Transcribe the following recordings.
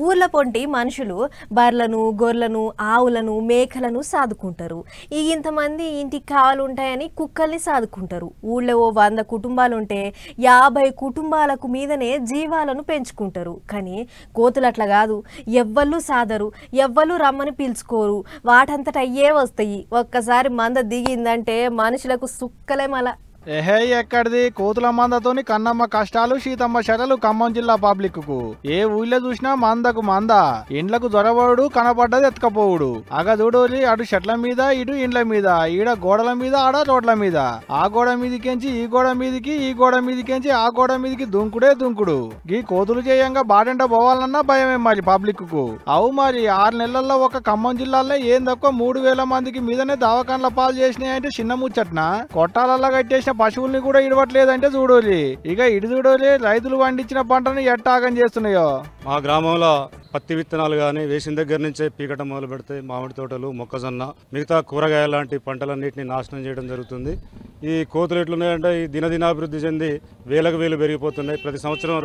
ఊర్ల పొంటి మనుషులు బర్లను గొర్రెలను ఆవులను మేకలను సాదుకుంటారు. ఇంతమంది ఇంటికి కావాలుంటాయని కుక్కల్ని సాదుకుంటారు. ఊళ్ళో 100 కుటుంబాలుంటే 50 కుటుంబాలకు మీదనే జీవాలను పెంచుకుంటారు. కానీ కోతులు అట్లా కాదు, ఎవ్వళ్ళు సాదరు, ఎవ్వళ్ళు రమ్మని పిలుచుకోరు, వాటంతట అయ్యే వస్తాయి. ఒక్కసారి మంద దిగిందంటే మనుషులకు సుక్కలే మల. ఏహే ఎక్కడిది కోతుల మందతోని కన్నమ్మ కష్టాలు సీతమ్మ శరలు ఖమ్మం జిల్లా పబ్లిక్ కు ఏ ఊళ్ళో చూసినా మందకు మంద, ఇండ్లకు జొరబోడు కనపడ్డది ఎత్తుకపోవుడు. అగదూడోలి అటు చెట్ల మీద ఇటు ఇండ్ల మీద, ఈడ గోడల మీద ఆడ రోడ్ల మీద, ఆ గోడ మీదికెంచి ఈ గోడ మీదికి, ఈ గోడ మీదికెంచి ఆ గోడ మీదికి దుంకుడే దుంకుడు. ఈ కోతులు చేయంగా బాడెంట పోవాలన్నా భయమే మరి పబ్లిక్ కు. అవు మరి 6 నెలల్లో ఒక ఖమ్మం జిల్లాలో ఏం తక్కువ 3000 మందికి మీదనే దవాఖాన్ల పాలు చేసినాయంటే చిన్న ముచ్చట్న. కొట్టాలల్లా కట్టేసిన పశువుల్ని కూడా ఇడవట్లేదంటే చూడోలి. ఇక ఇటు చూడోలి రైతులు పండించిన పంటను ఎట్టాగం చేస్తున్నాయో. మా గ్రామంలో పత్తి విత్తనాలు కానీ వేసిన దగ్గర నుంచే పీకటం మొదలు పెడితే మామిడి తోటలు, మొక్కజొన్న, మిగతా కూరగాయల లాంటి పంటలన్నింటినీ నాశనం చేయడం జరుగుతుంది. ఈ కోతులు ఎట్లున్నాయంటే ఈ దినదినాభివృద్ధి చెంది వేలకు వేలు పెరిగిపోతున్నాయి. ప్రతి సంవత్సరం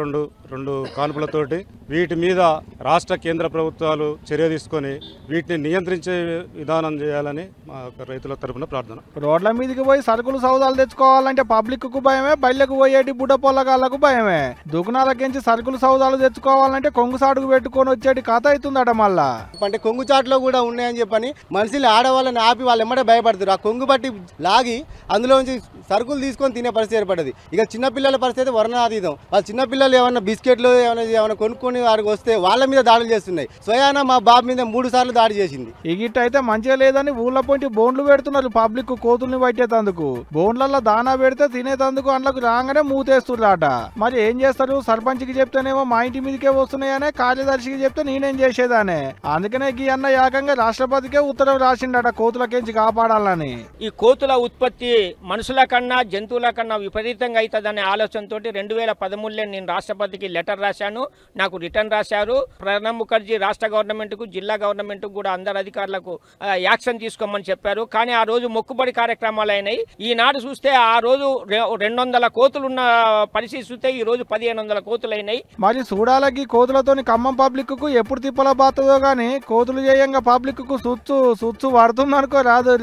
రెండు కాన్పులతోటి. వీటి మీద రాష్ట్ర కేంద్ర ప్రభుత్వాలు చర్య తీసుకొని వీటిని నియంత్రించే విధానం చేయాలని మా రైతుల తరపున ప్రార్థన. రోడ్ల మీదకి పోయి సరుకులు సౌదాలు తెచ్చుకోవాలంటే పబ్లిక్ కు భయమే, బయలకు పోయేటి బుడ్డ పొల్లగాళ్లకు భయమే. దుకాణాలకించి సరుకులు సౌదాలు తెచ్చుకోవాలంటే కొంగు సాటుకు పెట్టుకొని వచ్చేటి కథ అవుతుందట. మళ్ళా అంటే కొంగు చాట్లో కూడా ఉన్నాయని చెప్పని మనుషులు ఆడవాళ్ళని ఆపి వాళ్ళు ఎమ్మడే భయపడతారు. ఆ కొంగు బట్టి లాగి అందులో సరుకులు తీసుకొని తినే పరిస్థితి ఏర్పడది. ఇక చిన్నపిల్లల పరిస్థితి వర్ణాతీతం. వాళ్ళు చిన్నపిల్లలు ఏమన్నా బిస్కెట్లు ఏమైనా కొనుక్కొని వారికి వస్తే వాళ్ళ మీద దాడులు చేస్తున్నాయి. స్వయాన మా బాబు మీద 3 సార్లు దాడి చేసింది. ఇగిట్ అయితే మంచిగా లేదని ఊళ్ళ పొంటి బోన్లు పెడుతున్నారు పబ్లిక్ కోతుల్ని పట్టేతందుకు. బోన్లలో దానా పెడితే తినేతందుకు అందులోకి రాగానే మూతేస్తున్నారట. మరి ఏం చేస్తారు? సర్పంచ్కి చెప్తేనేమో మా ఇంటి మీదకే వస్తున్నాయనే, కార్యదర్శికి చెప్తే నేనేం చేసేదానే. అందుకనే ఈ అన్న ఏకంగా రాష్ట్రపతికే ఉత్తరం రాసిండట కోతులకేంచి కాపాడాలని. ఈ కోతుల ఉత్పత్తి మనుషుల కన్నా జంతువుల కన్నా విపరీతంగా అవుతుందనే ఆలోచనతో 2013లో నేను రాష్ట్రపతికి లెటర్ రాశాను. నాకు రిటర్న్ రాశారు. ప్రణబ్ ముఖర్జీ రాష్ట్ర గవర్నమెంట్కు, జిల్లా గవర్నమెంట్కు కూడా అందరు అధికారులకు యాక్షన్ తీసుకోమని చెప్పారు. కానీ ఆ రోజు మొక్కుబడి కార్యక్రమాలు అయినాయి. ఈనాడు చూస్తే ఆ రోజు 200 కోతులు ఉన్న పరిస్థితి చూస్తే ఈ రోజు 1500 కోతులు అయినాయి. మరి చూడాలకి కోతులతోని ఖమ్మం పబ్లిక్ కు ఎప్పుడు తిప్పల బాతుందో గానీ కోతులు చేయంగా పబ్లిక్ కు సుచ్చు పడుతుంది అనుకో రాదు.